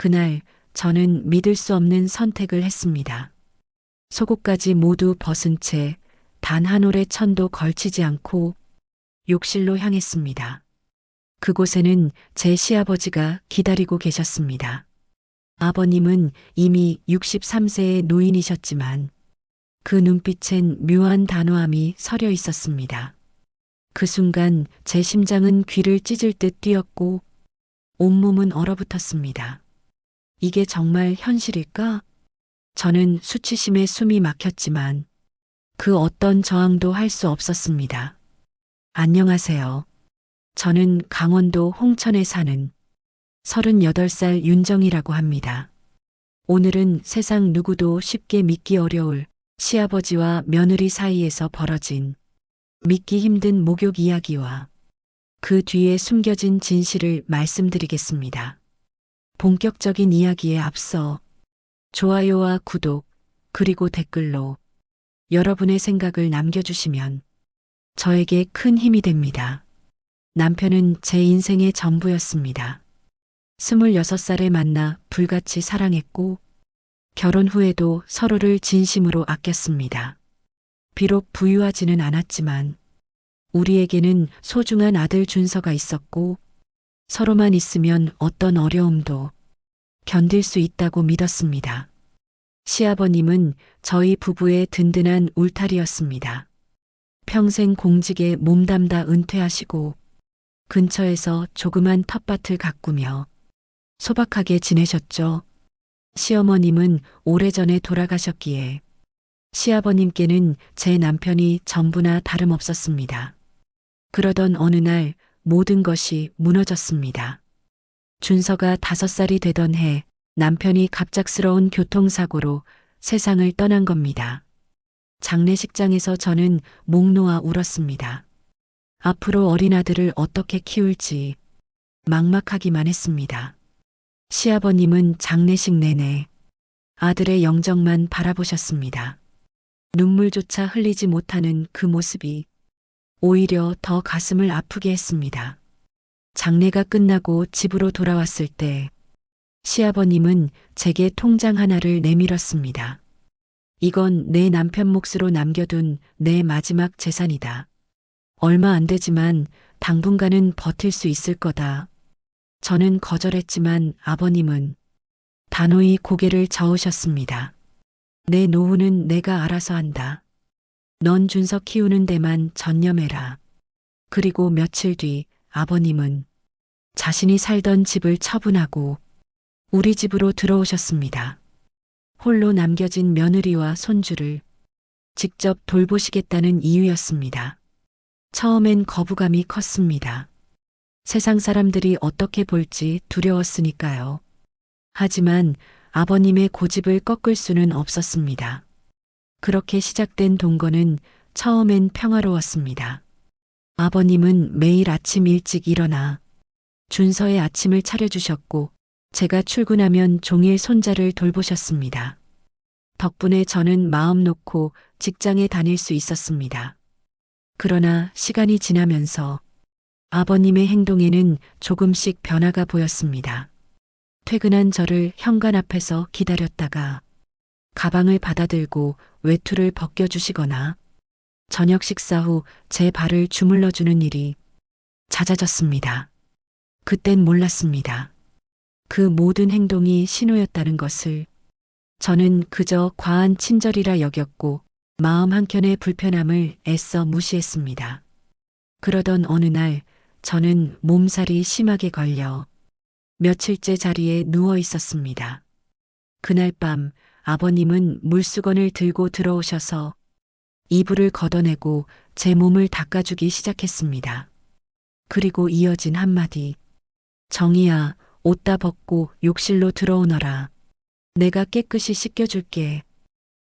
그날 저는 믿을 수 없는 선택을 했습니다. 속옷까지 모두 벗은 채 단 한 올의 천도 걸치지 않고 욕실로 향했습니다. 그곳에는 제 시아버지가 기다리고 계셨습니다. 아버님은 이미 63세의 노인이셨지만 그 눈빛엔 묘한 단호함이 서려 있었습니다. 그 순간 제 심장은 귀를 찢을 듯 뛰었고 온몸은 얼어붙었습니다. 이게 정말 현실일까? 저는 수치심에 숨이 막혔지만 그 어떤 저항도 할 수 없었습니다. 안녕하세요. 저는 강원도 홍천에 사는 38살 윤정이라고 합니다. 오늘은 세상 누구도 쉽게 믿기 어려울 시아버지와 며느리 사이에서 벌어진 믿기 힘든 목욕 이야기와 그 뒤에 숨겨진 진실을 말씀드리겠습니다. 본격적인 이야기에 앞서 좋아요와 구독, 그리고 댓글로 여러분의 생각을 남겨주시면 저에게 큰 힘이 됩니다. 남편은 제 인생의 전부였습니다. 26살에 만나 불같이 사랑했고 결혼 후에도 서로를 진심으로 아꼈습니다. 비록 부유하지는 않았지만 우리에게는 소중한 아들 준서가 있었고 서로만 있으면 어떤 어려움도 견딜 수 있다고 믿었습니다. 시아버님은 저희 부부의 든든한 울타리였습니다. 평생 공직에 몸담다 은퇴하시고 근처에서 조그만 텃밭을 가꾸며 소박하게 지내셨죠. 시어머님은 오래전에 돌아가셨기에 시아버님께는 제 남편이 전부나 다름없었습니다. 그러던 어느 날 모든 것이 무너졌습니다. 준서가 5살이 되던 해 남편이 갑작스러운 교통사고로 세상을 떠난 겁니다. 장례식장에서 저는 목 놓아 울었습니다. 앞으로 어린 아들을 어떻게 키울지 막막하기만 했습니다. 시아버님은 장례식 내내 아들의 영정만 바라보셨습니다. 눈물조차 흘리지 못하는 그 모습이 오히려 더 가슴을 아프게 했습니다. 장례가 끝나고 집으로 돌아왔을 때 시아버님은 제게 통장 하나를 내밀었습니다. 이건 내 남편 몫으로 남겨둔 내 마지막 재산이다. 얼마 안 되지만 당분간은 버틸 수 있을 거다. 저는 거절했지만 아버님은 단호히 고개를 저으셨습니다. 내 노후는 내가 알아서 한다. 넌 준서 키우는 데만 전념해라. 그리고 며칠 뒤 아버님은 자신이 살던 집을 처분하고 우리 집으로 들어오셨습니다. 홀로 남겨진 며느리와 손주를 직접 돌보시겠다는 이유였습니다. 처음엔 거부감이 컸습니다. 세상 사람들이 어떻게 볼지 두려웠으니까요. 하지만 아버님의 고집을 꺾을 수는 없었습니다. 그렇게 시작된 동거는 처음엔 평화로웠습니다. 아버님은 매일 아침 일찍 일어나 준서의 아침을 차려주셨고 제가 출근하면 종일 손자를 돌보셨습니다. 덕분에 저는 마음 놓고 직장에 다닐 수 있었습니다. 그러나 시간이 지나면서 아버님의 행동에는 조금씩 변화가 보였습니다. 퇴근한 저를 현관 앞에서 기다렸다가 가방을 받아들고 외투를 벗겨주시거나 저녁 식사 후 제 발을 주물러주는 일이 잦아졌습니다. 그땐 몰랐습니다. 그 모든 행동이 신호였다는 것을. 저는 그저 과한 친절이라 여겼고 마음 한켠의 불편함을 애써 무시했습니다. 그러던 어느 날 저는 몸살이 심하게 걸려 며칠째 자리에 누워 있었습니다. 그날 밤 아버님은 물수건을 들고 들어오셔서 이불을 걷어내고 제 몸을 닦아주기 시작했습니다. 그리고 이어진 한마디. 정이야, 옷 다 벗고 욕실로 들어오너라. 내가 깨끗이 씻겨줄게.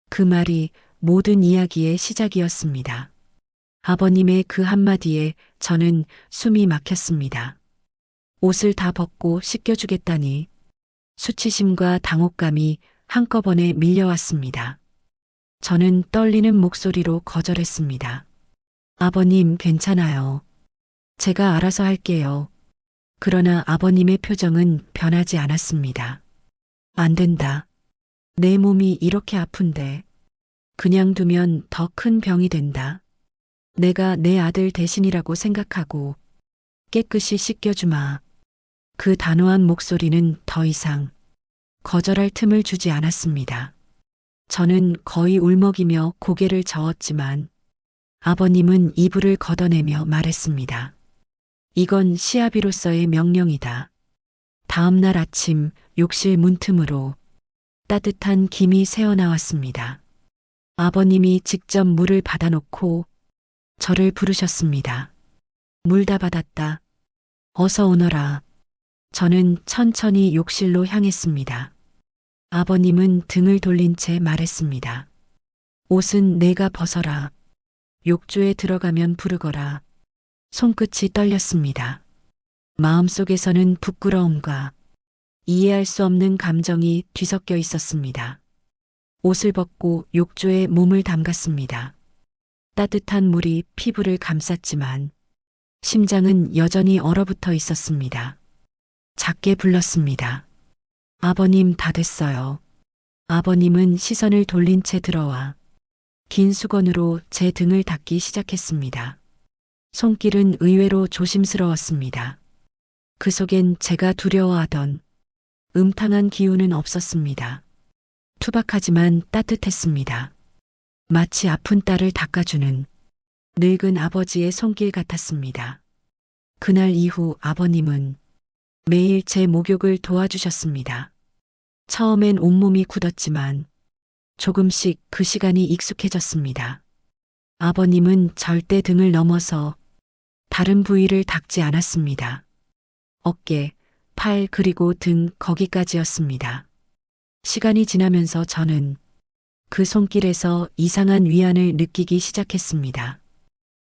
그 말이 모든 이야기의 시작이었습니다. 아버님의 그 한마디에 저는 숨이 막혔습니다. 옷을 다 벗고 씻겨주겠다니 수치심과 당혹감이 한꺼번에 밀려왔습니다. 저는 떨리는 목소리로 거절했습니다. 아버님, 괜찮아요. 제가 알아서 할게요. 그러나 아버님의 표정은 변하지 않았습니다. 안 된다. 내 몸이 이렇게 아픈데 그냥 두면 더 큰 병이 된다. 내가 내 아들 대신이라고 생각하고 깨끗이 씻겨주마. 그 단호한 목소리는 더 이상 거절할 틈을 주지 않았습니다. 저는 거의 울먹이며 고개를 저었지만 아버님은 이불을 걷어내며 말했습니다. 이건 시아비로서의 명령이다. 다음 날 아침 욕실 문틈으로 따뜻한 김이 새어나왔습니다. 아버님이 직접 물을 받아놓고 저를 부르셨습니다. 물 다 받았다. 어서 오너라. 저는 천천히 욕실로 향했습니다. 아버님은 등을 돌린 채 말했습니다. 옷은 내가 벗어라. 욕조에 들어가면 부르거라. 손끝이 떨렸습니다. 마음속에서는 부끄러움과 이해할 수 없는 감정이 뒤섞여 있었습니다. 옷을 벗고 욕조에 몸을 담갔습니다. 따뜻한 물이 피부를 감쌌지만 심장은 여전히 얼어붙어 있었습니다. 작게 불렀습니다. 아버님 다 됐어요. 아버님은 시선을 돌린 채 들어와 긴 수건으로 제 등을 닦기 시작했습니다. 손길은 의외로 조심스러웠습니다. 그 속엔 제가 두려워하던 음탕한 기운은 없었습니다. 투박하지만 따뜻했습니다. 마치 아픈 딸을 닦아주는 늙은 아버지의 손길 같았습니다. 그날 이후 아버님은 매일 제 목욕을 도와주셨습니다. 처음엔 온몸이 굳었지만 조금씩 그 시간이 익숙해졌습니다. 아버님은 절대 등을 넘어서 다른 부위를 닦지 않았습니다. 어깨, 팔 그리고 등 거기까지였습니다. 시간이 지나면서 저는 그 손길에서 이상한 위안을 느끼기 시작했습니다.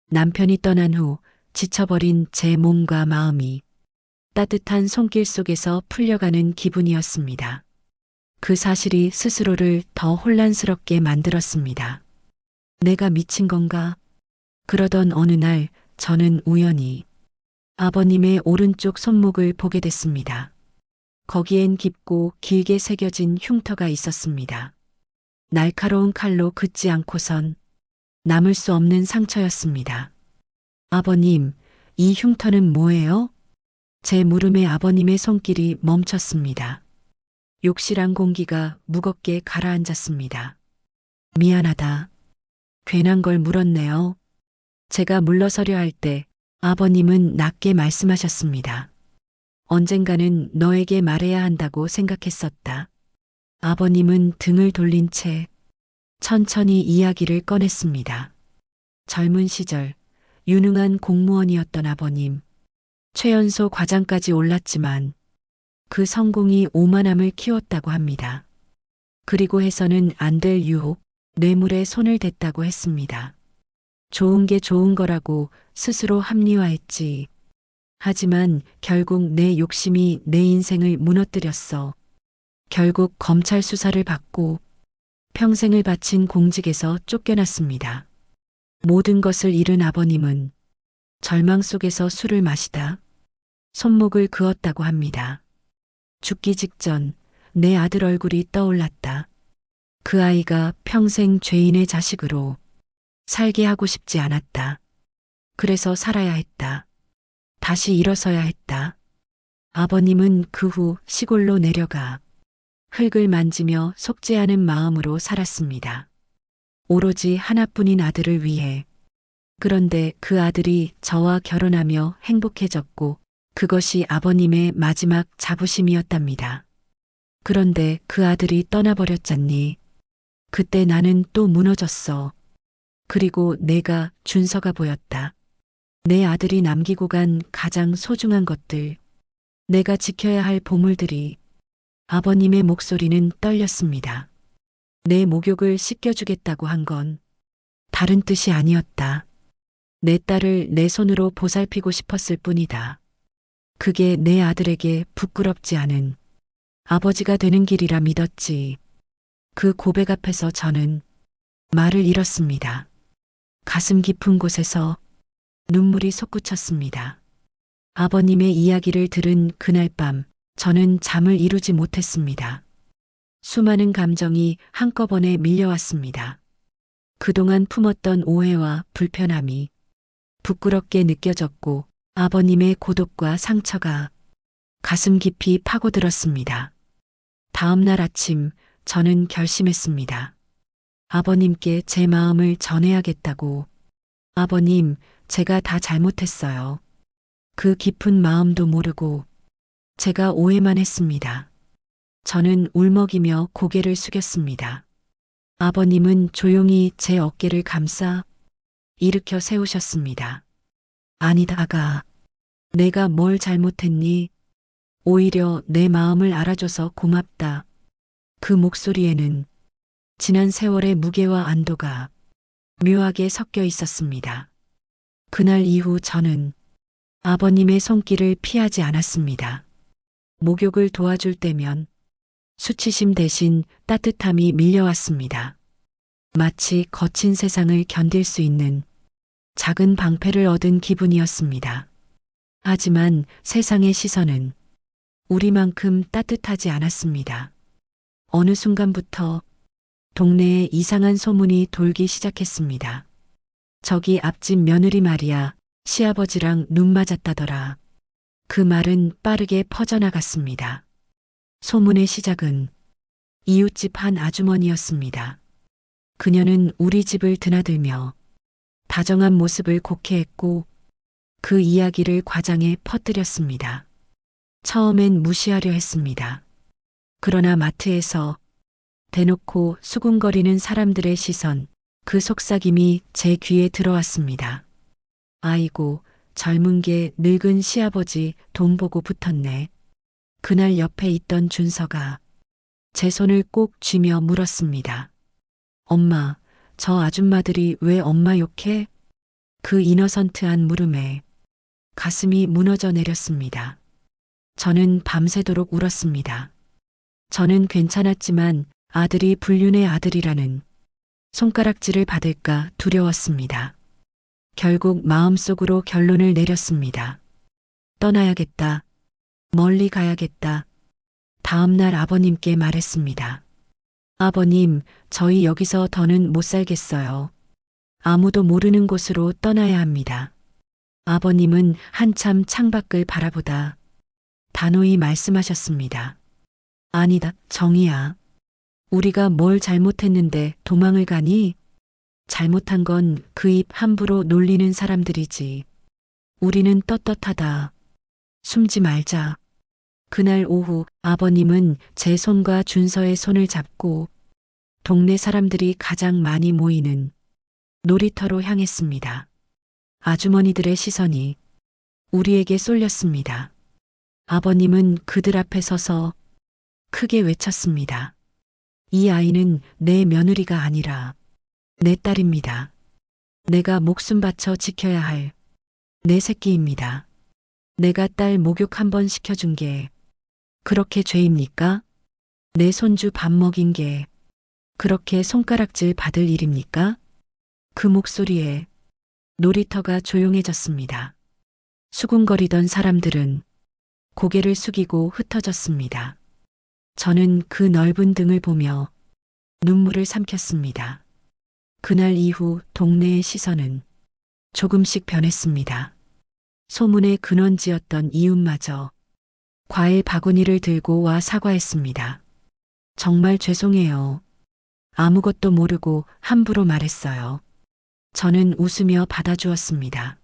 남편이 떠난 후 지쳐버린 제 몸과 마음이 따뜻한 손길 속에서 풀려가는 기분이었습니다. 그 사실이 스스로를 더 혼란스럽게 만들었습니다. 내가 미친 건가? 그러던 어느 날 저는 우연히 아버님의 오른쪽 손목을 보게 됐습니다. 거기엔 깊고 길게 새겨진 흉터가 있었습니다. 날카로운 칼로 긋지 않고선 남을 수 없는 상처였습니다. 아버님, 이 흉터는 뭐예요? 제 물음에 아버님의 손길이 멈췄습니다. 욕실 안 공기가 무겁게 가라앉았습니다. 미안하다. 괜한 걸 물었네요. 제가 물러서려 할 때 아버님은 낮게 말씀하셨습니다. 언젠가는 너에게 말해야 한다고 생각했었다. 아버님은 등을 돌린 채 천천히 이야기를 꺼냈습니다. 젊은 시절 유능한 공무원이었던 아버님. 최연소 과장까지 올랐지만 그 성공이 오만함을 키웠다고 합니다. 그리고 해서는 안 될 유혹, 뇌물에 손을 댔다고 했습니다. 좋은 게 좋은 거라고 스스로 합리화했지. 하지만 결국 내 욕심이 내 인생을 무너뜨렸어. 결국 검찰 수사를 받고 평생을 바친 공직에서 쫓겨났습니다. 모든 것을 잃은 아버님은 절망 속에서 술을 마시다 손목을 그었다고 합니다. 죽기 직전 내 아들 얼굴이 떠올랐다. 그 아이가 평생 죄인의 자식으로 살게 하고 싶지 않았다. 그래서 살아야 했다. 다시 일어서야 했다. 아버님은 그 후 시골로 내려가 흙을 만지며 속죄하는 마음으로 살았습니다. 오로지 하나뿐인 아들을 위해. 그런데 그 아들이 저와 결혼하며 행복해졌고 그것이 아버님의 마지막 자부심이었답니다. 그런데 그 아들이 떠나버렸잖니. 그때 나는 또 무너졌어. 그리고 내가 준서가 보였다. 내 아들이 남기고 간 가장 소중한 것들, 내가 지켜야 할 보물들이. 아버님의 목소리는 떨렸습니다. 내 목욕을 씻겨주겠다고 한 건 다른 뜻이 아니었다. 내 딸을 내 손으로 보살피고 싶었을 뿐이다. 그게 내 아들에게 부끄럽지 않은 아버지가 되는 길이라 믿었지. 그 고백 앞에서 저는 말을 잃었습니다. 가슴 깊은 곳에서 눈물이 솟구쳤습니다. 아버님의 이야기를 들은 그날 밤 저는 잠을 이루지 못했습니다. 수많은 감정이 한꺼번에 밀려왔습니다. 그동안 품었던 오해와 불편함이 부끄럽게 느껴졌고 아버님의 고독과 상처가 가슴 깊이 파고들었습니다. 다음 날 아침 저는 결심했습니다. 아버님께 제 마음을 전해야겠다고. 아버님, 제가 다 잘못했어요. 그 깊은 마음도 모르고 제가 오해만 했습니다. 저는 울먹이며 고개를 숙였습니다. 아버님은 조용히 제 어깨를 감싸 일으켜 세우셨습니다. 아니다, 아가. 내가 뭘 잘못했니? 오히려 내 마음을 알아줘서 고맙다. 그 목소리에는 지난 세월의 무게와 안도가 묘하게 섞여 있었습니다. 그날 이후 저는 아버님의 손길을 피하지 않았습니다. 목욕을 도와줄 때면 수치심 대신 따뜻함이 밀려왔습니다. 마치 거친 세상을 견딜 수 있는 작은 방패를 얻은 기분이었습니다. 하지만 세상의 시선은 우리만큼 따뜻하지 않았습니다. 어느 순간부터 동네에 이상한 소문이 돌기 시작했습니다. 저기 앞집 며느리 말이야, 시아버지랑 눈 맞았다더라. 그 말은 빠르게 퍼져나갔습니다. 소문의 시작은 이웃집 한 아주머니였습니다. 그녀는 우리 집을 드나들며 다정한 모습을 곡해했고 그 이야기를 과장해 퍼뜨렸습니다. 처음엔 무시하려 했습니다. 그러나 마트에서 대놓고 수군거리는 사람들의 시선, 그 속삭임이 제 귀에 들어왔습니다. 아이고, 젊은 게 늙은 시아버지 돈 보고 붙었네. 그날 옆에 있던 준서가 제 손을 꼭 쥐며 물었습니다. 엄마, 저 아줌마들이 왜 엄마 욕해? 그 이너선트한 물음에 가슴이 무너져 내렸습니다. 저는 밤새도록 울었습니다. 저는 괜찮았지만 아들이 불륜의 아들이라는 손가락질을 받을까 두려웠습니다. 결국 마음속으로 결론을 내렸습니다. 떠나야겠다. 멀리 가야겠다. 다음 날 아버님께 말했습니다. 아버님, 저희 여기서 더는 못 살겠어요. 아무도 모르는 곳으로 떠나야 합니다. 아버님은 한참 창밖을 바라보다 단호히 말씀하셨습니다. 아니다, 정이야. 우리가 뭘 잘못했는데 도망을 가니? 잘못한 건 그 입 함부로 놀리는 사람들이지. 우리는 떳떳하다. 숨지 말자. 그날 오후 아버님은 제 손과 준서의 손을 잡고 동네 사람들이 가장 많이 모이는 놀이터로 향했습니다. 아주머니들의 시선이 우리에게 쏠렸습니다. 아버님은 그들 앞에 서서 크게 외쳤습니다. 이 아이는 내 며느리가 아니라 내 딸입니다. 내가 목숨 바쳐 지켜야 할 내 새끼입니다. 내가 딸 목욕 한번 시켜준 게 그렇게 죄입니까? 내 손주 밥 먹인 게 그렇게 손가락질 받을 일입니까? 그 목소리에 놀이터가 조용해졌습니다. 수군거리던 사람들은 고개를 숙이고 흩어졌습니다. 저는 그 넓은 등을 보며 눈물을 삼켰습니다. 그날 이후 동네의 시선은 조금씩 변했습니다. 소문의 근원지였던 이웃마저 과일 바구니를 들고 와 사과했습니다. 정말 죄송해요. 아무것도 모르고 함부로 말했어요. 저는 웃으며 받아주었습니다.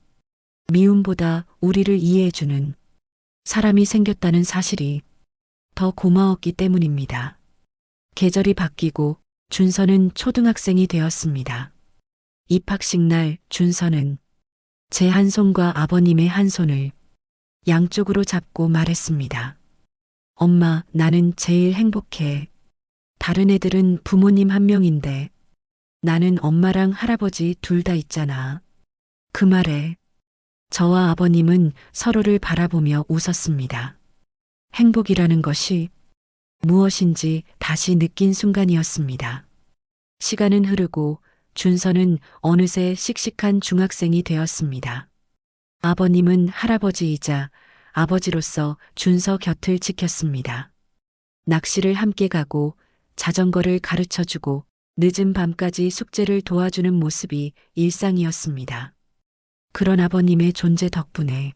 미움보다 우리를 이해해주는 사람이 생겼다는 사실이 더 고마웠기 때문입니다. 계절이 바뀌고 준서는 초등학생이 되었습니다. 입학식 날 준서는 제 한 손과 아버님의 한 손을 양쪽으로 잡고 말했습니다. 엄마, 나는 제일 행복해. 다른 애들은 부모님 한 명인데 나는 엄마랑 할아버지 둘 다 있잖아. 그 말에 저와 아버님은 서로를 바라보며 웃었습니다. 행복이라는 것이 무엇인지 다시 느낀 순간이었습니다. 시간은 흐르고 준서는 어느새 씩씩한 중학생이 되었습니다. 아버님은 할아버지이자 아버지로서 준서 곁을 지켰습니다. 낚시를 함께 가고 자전거를 가르쳐 주고 늦은 밤까지 숙제를 도와주는 모습이 일상이었습니다. 그런 아버님의 존재 덕분에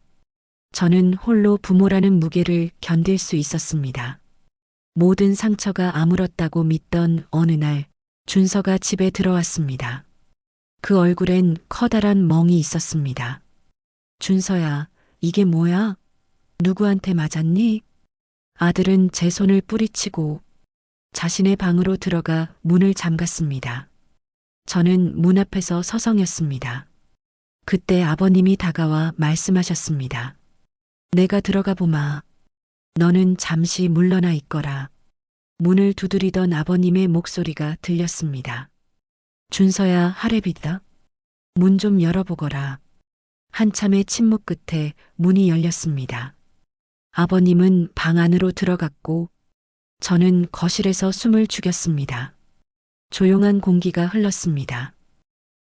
저는 홀로 부모라는 무게를 견딜 수 있었습니다. 모든 상처가 아물었다고 믿던 어느 날 준서가 집에 들어왔습니다. 그 얼굴엔 커다란 멍이 있었습니다. 준서야, 이게 뭐야? 누구한테 맞았니? 아들은 제 손을 뿌리치고 자신의 방으로 들어가 문을 잠갔습니다. 저는 문 앞에서 서성였습니다. 그때 아버님이 다가와 말씀하셨습니다. 내가 들어가 보마. 너는 잠시 물러나 있거라. 문을 두드리던 아버님의 목소리가 들렸습니다. 준서야, 하래비다. 문 좀 열어보거라. 한참의 침묵 끝에 문이 열렸습니다. 아버님은 방 안으로 들어갔고 저는 거실에서 숨을 죽였습니다. 조용한 공기가 흘렀습니다.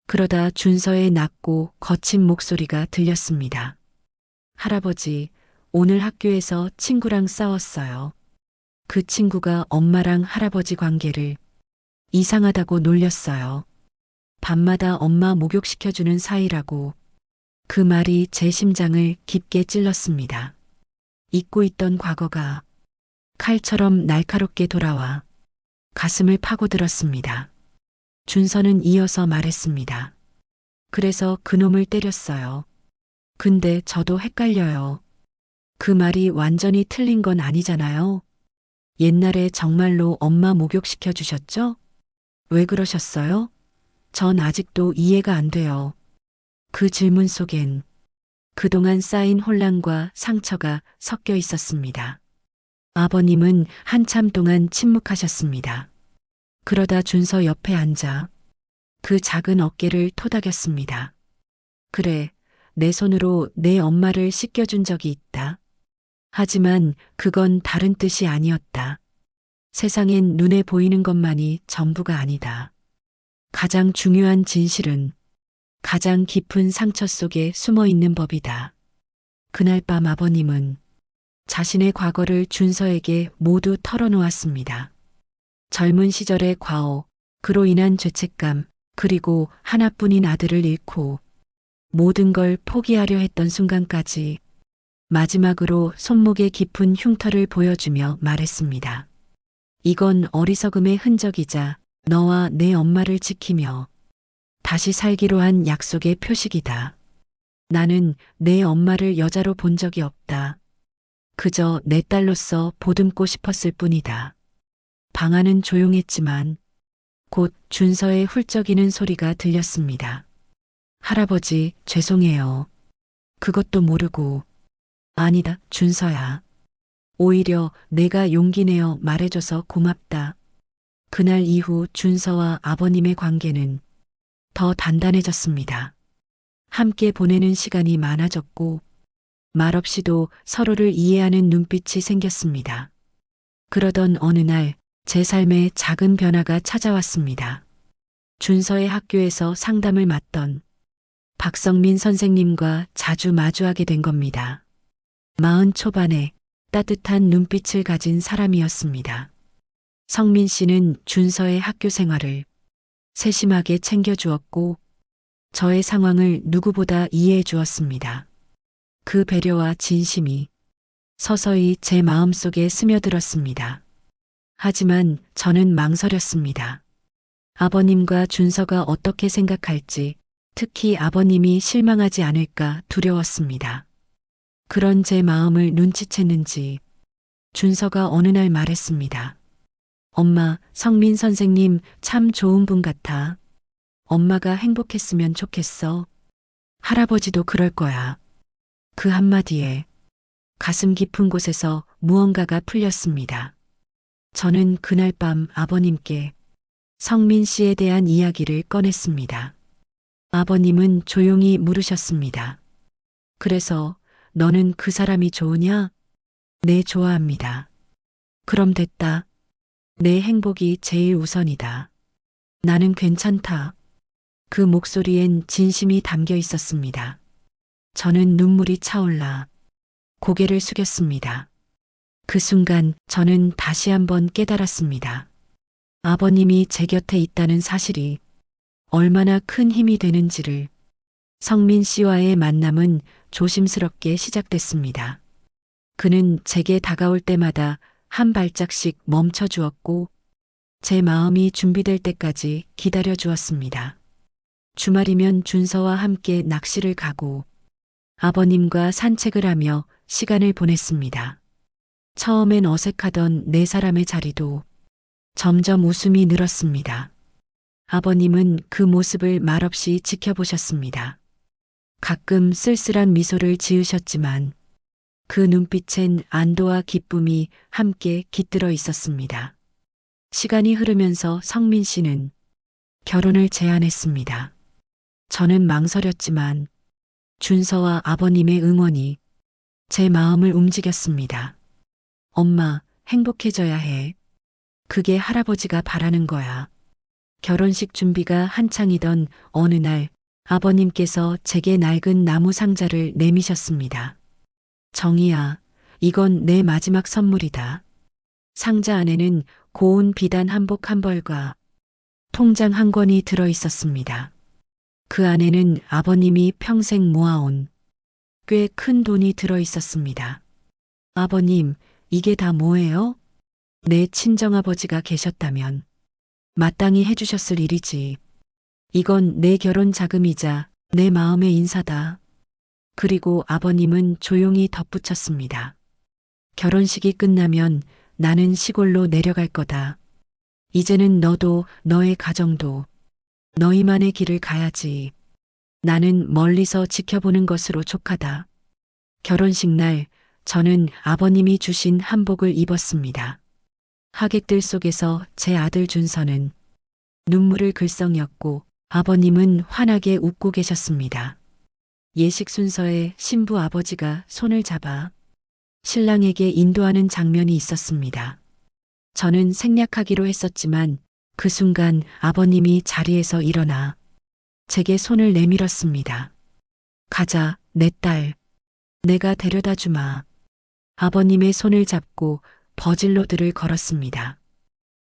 그러다 준서의 낮고 거친 목소리가 들렸습니다. 할아버지, 오늘 학교에서 친구랑 싸웠어요. 그 친구가 엄마랑 할아버지 관계를 이상하다고 놀렸어요. 밤마다 엄마 목욕시켜주는 사이라고. 그 말이 제 심장을 깊게 찔렀습니다. 잊고 있던 과거가 칼처럼 날카롭게 돌아와 가슴을 파고들었습니다. 준서는 이어서 말했습니다. 그래서 그놈을 때렸어요. 근데 저도 헷갈려요. 그 말이 완전히 틀린 건 아니잖아요. 옛날에 정말로 엄마 목욕시켜 주셨죠? 왜 그러셨어요? 전 아직도 이해가 안 돼요. 그 질문 속엔 그동안 쌓인 혼란과 상처가 섞여 있었습니다. 아버님은 한참 동안 침묵하셨습니다. 그러다 준서 옆에 앉아 그 작은 어깨를 토닥였습니다. 그래, 내 손으로 내 엄마를 씻겨준 적이 있다. 하지만 그건 다른 뜻이 아니었다. 세상엔 눈에 보이는 것만이 전부가 아니다. 가장 중요한 진실은 가장 깊은 상처 속에 숨어 있는 법이다. 그날 밤 아버님은 자신의 과거를 준서에게 모두 털어놓았습니다. 젊은 시절의 과오, 그로 인한 죄책감, 그리고 하나뿐인 아들을 잃고 모든 걸 포기하려 했던 순간까지 마지막으로 손목에 깊은 흉터를 보여주며 말했습니다. 이건 어리석음의 흔적이자 너와 내 엄마를 지키며 다시 살기로 한 약속의 표식이다. 나는 내 엄마를 여자로 본 적이 없다. 그저 내 딸로서 보듬고 싶었을 뿐이다. 방 안은 조용했지만 곧 준서의 훌쩍이는 소리가 들렸습니다. 할아버지, 죄송해요. 그것도 모르고. 아니다, 준서야. 오히려 내가 용기 내어 말해줘서 고맙다. 그날 이후 준서와 아버님의 관계는 더 단단해졌습니다. 함께 보내는 시간이 많아졌고 말없이도 서로를 이해하는 눈빛이 생겼습니다. 그러던 어느 날 제 삶에 작은 변화가 찾아왔습니다. 준서의 학교에서 상담을 맡던 박성민 선생님과 자주 마주하게 된 겁니다. 40 초반에 따뜻한 눈빛을 가진 사람이었습니다. 성민 씨는 준서의 학교 생활을 세심하게 챙겨주었고 저의 상황을 누구보다 이해해 주었습니다. 그 배려와 진심이 서서히 제 마음속에 스며들었습니다. 하지만 저는 망설였습니다. 아버님과 준서가 어떻게 생각할지, 특히 아버님이 실망하지 않을까 두려웠습니다. 그런 제 마음을 눈치챘는지 준서가 어느 날 말했습니다. 엄마, 성민 선생님 참 좋은 분 같아. 엄마가 행복했으면 좋겠어. 할아버지도 그럴 거야. 그 한마디에 가슴 깊은 곳에서 무언가가 풀렸습니다. 저는 그날 밤 아버님께 성민 씨에 대한 이야기를 꺼냈습니다. 아버님은 조용히 물으셨습니다. 그래서 너는 그 사람이 좋으냐? 네, 좋아합니다. 그럼 됐다. 내 행복이 제일 우선이다. 나는 괜찮다. 그 목소리엔 진심이 담겨 있었습니다. 저는 눈물이 차올라 고개를 숙였습니다. 그 순간 저는 다시 한번 깨달았습니다. 아버님이 제 곁에 있다는 사실이 얼마나 큰 힘이 되는지를. 성민 씨와의 만남은 조심스럽게 시작됐습니다. 그는 제게 다가올 때마다 한 발짝씩 멈춰 주었고 제 마음이 준비될 때까지 기다려 주었습니다. 주말이면 준서와 함께 낚시를 가고 아버님과 산책을 하며 시간을 보냈습니다. 처음엔 어색하던 네 사람의 자리도 점점 웃음이 늘었습니다. 아버님은 그 모습을 말없이 지켜보셨습니다. 가끔 쓸쓸한 미소를 지으셨지만 그 눈빛엔 안도와 기쁨이 함께 깃들어 있었습니다. 시간이 흐르면서 성민 씨는 결혼을 제안했습니다. 저는 망설였지만 준서와 아버님의 응원이 제 마음을 움직였습니다. 엄마, 행복해져야 해. 그게 할아버지가 바라는 거야. 결혼식 준비가 한창이던 어느 날 아버님께서 제게 낡은 나무 상자를 내미셨습니다. 정희야, 이건 내 마지막 선물이다. 상자 안에는 고운 비단 한복 한 벌과 통장 한 권이 들어 있었습니다. 그 안에는 아버님이 평생 모아온 꽤 큰 돈이 들어 있었습니다. 아버님, 이게 다 뭐예요? 내 친정아버지가 계셨다면 마땅히 해주셨을 일이지. 이건 내 결혼 자금이자 내 마음의 인사다. 그리고 아버님은 조용히 덧붙였습니다. 결혼식이 끝나면 나는 시골로 내려갈 거다. 이제는 너도 너의 가정도 너희만의 길을 가야지. 나는 멀리서 지켜보는 것으로 족하다. 결혼식 날 저는 아버님이 주신 한복을 입었습니다. 하객들 속에서 제 아들 준서는 눈물을 글썽였고 아버님은 환하게 웃고 계셨습니다. 예식 순서에 신부 아버지가 손을 잡아 신랑에게 인도하는 장면이 있었습니다. 저는 생략하기로 했었지만 그 순간 아버님이 자리에서 일어나 제게 손을 내밀었습니다. 가자, 내 딸. 내가 데려다 주마. 아버님의 손을 잡고 버질로드를 걸었습니다.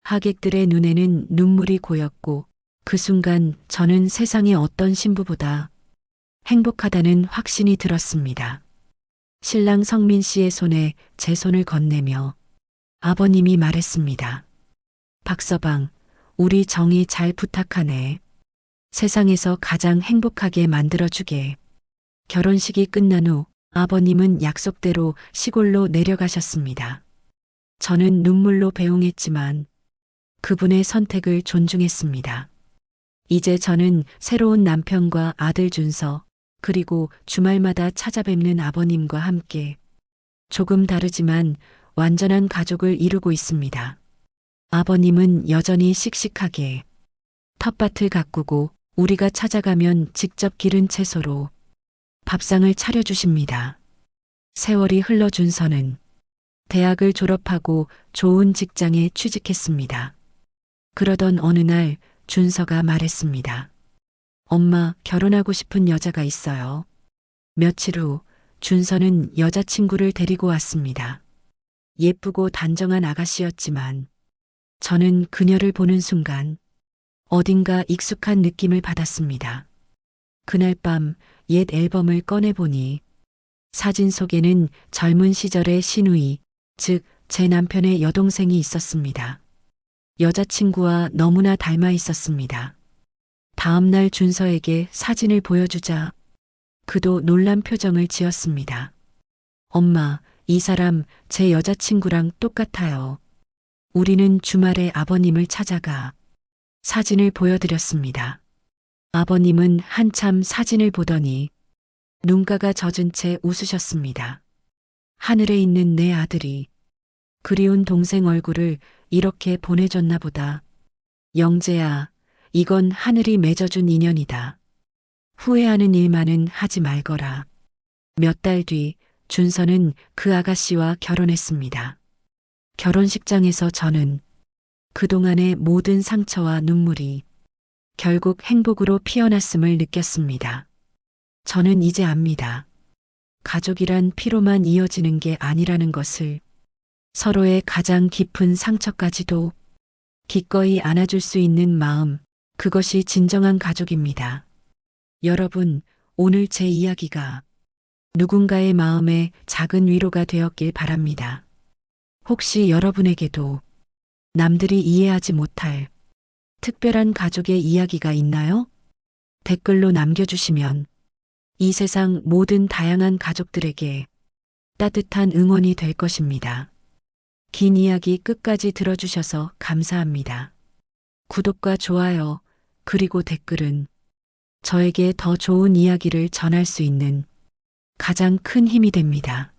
하객들의 눈에는 눈물이 고였고 그 순간 저는 세상의 어떤 신부보다 행복하다는 확신이 들었습니다. 신랑 성민 씨의 손에 제 손을 건네며 아버님이 말했습니다. 박서방, 우리 정이 잘 부탁하네. 세상에서 가장 행복하게 만들어주게. 결혼식이 끝난 후 아버님은 약속대로 시골로 내려가셨습니다. 저는 눈물로 배웅했지만 그분의 선택을 존중했습니다. 이제 저는 새로운 남편과 아들 준서, 그리고 주말마다 찾아뵙는 아버님과 함께 조금 다르지만 완전한 가족을 이루고 있습니다. 아버님은 여전히 씩씩하게 텃밭을 가꾸고 우리가 찾아가면 직접 기른 채소로 밥상을 차려주십니다. 세월이 흘러 준서는 대학을 졸업하고 좋은 직장에 취직했습니다. 그러던 어느 날 준서가 말했습니다. 엄마, 결혼하고 싶은 여자가 있어요. 며칠 후 준서는 여자친구를 데리고 왔습니다. 예쁘고 단정한 아가씨였지만 저는 그녀를 보는 순간 어딘가 익숙한 느낌을 받았습니다. 그날 밤 옛 앨범을 꺼내보니 사진 속에는 젊은 시절의 시누이, 즉 제 남편의 여동생이 있었습니다. 여자친구와 너무나 닮아 있었습니다. 다음 날 준서에게 사진을 보여주자 그도 놀란 표정을 지었습니다. 엄마, 이 사람 제 여자친구랑 똑같아요. 우리는 주말에 아버님을 찾아가 사진을 보여드렸습니다. 아버님은 한참 사진을 보더니 눈가가 젖은 채 웃으셨습니다. 하늘에 있는 내 아들이 그리운 동생 얼굴을 이렇게 보내줬나 보다. 영재야, 이건 하늘이 맺어준 인연이다. 후회하는 일만은 하지 말거라. 몇 달 뒤 준서는 그 아가씨와 결혼했습니다. 결혼식장에서 저는 그동안의 모든 상처와 눈물이 결국 행복으로 피어났음을 느꼈습니다. 저는 이제 압니다. 가족이란 피로만 이어지는 게 아니라는 것을, 서로의 가장 깊은 상처까지도 기꺼이 안아줄 수 있는 마음, 그것이 진정한 가족입니다. 여러분, 오늘 제 이야기가 누군가의 마음에 작은 위로가 되었길 바랍니다. 혹시 여러분에게도 남들이 이해하지 못할 특별한 가족의 이야기가 있나요? 댓글로 남겨주시면 이 세상 모든 다양한 가족들에게 따뜻한 응원이 될 것입니다. 긴 이야기 끝까지 들어주셔서 감사합니다. 구독과 좋아요, 그리고 댓글은 저에게 더 좋은 이야기를 전할 수 있는 가장 큰 힘이 됩니다.